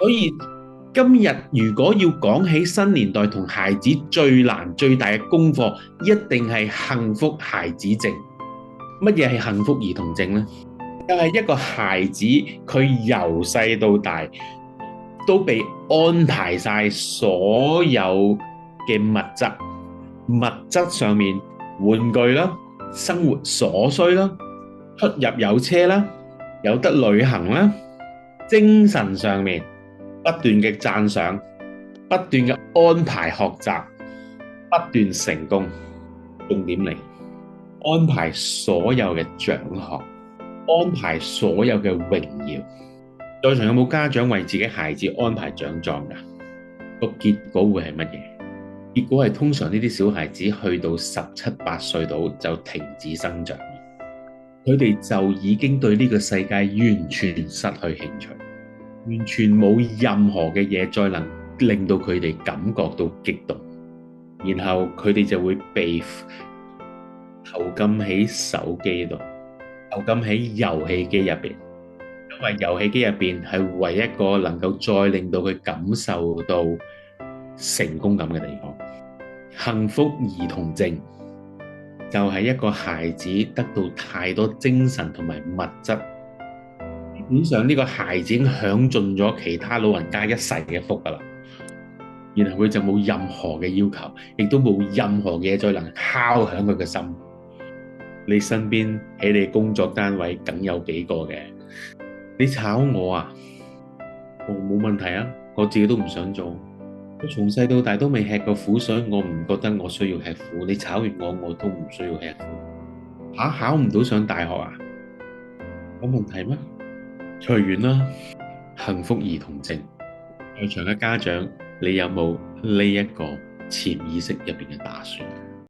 所以今日如果要講起新年代同孩子最難最大嘅功課，一定係幸福孩子症。乜嘢係幸福兒童症呢？就係一個孩子，佢由細到大都被安排晒所有嘅物質，物質上面玩具啦，生活所需啦，出入有車啦，有得旅行啦，精神上面不斷嘅讚賞，不斷嘅安排學習，不斷成功，重點嚟，安排所有嘅獎項，安排所有嘅榮耀。在場有冇家長為自己孩子安排獎狀㗎？個結果會係乜嘢？結果係通常呢啲小孩子去到17、8歲度就停止生長，佢哋就已經對呢個世界完全失去興趣，完全冇任何嘅嘢再能令到佢哋感覺到激動，然後佢哋就會被投禁喺手機度，投禁喺遊戲機入邊，因為遊戲機入邊係唯一一個能夠再令到佢感受到成功感嘅地方。幸福兒童症就係一個孩子得到太多精神同埋物質，基本上呢個孩子已經享盡咗其他老人家一世嘅福噶啦，然後佢就冇任何嘅要求，亦都冇任何嘢再能敲響佢嘅心。你身邊喺你工作單位梗有幾個嘅，你炒我啊，我冇問題啊，我自己都唔想做。我從細到大都未吃過苦水，我唔覺得我需要吃苦。你炒完我，我都唔需要吃苦。考唔到上大學啊？有問題咩？隨緣啦。幸福兒童症，在場嘅家長，你有冇呢一個潛意識入邊嘅打算？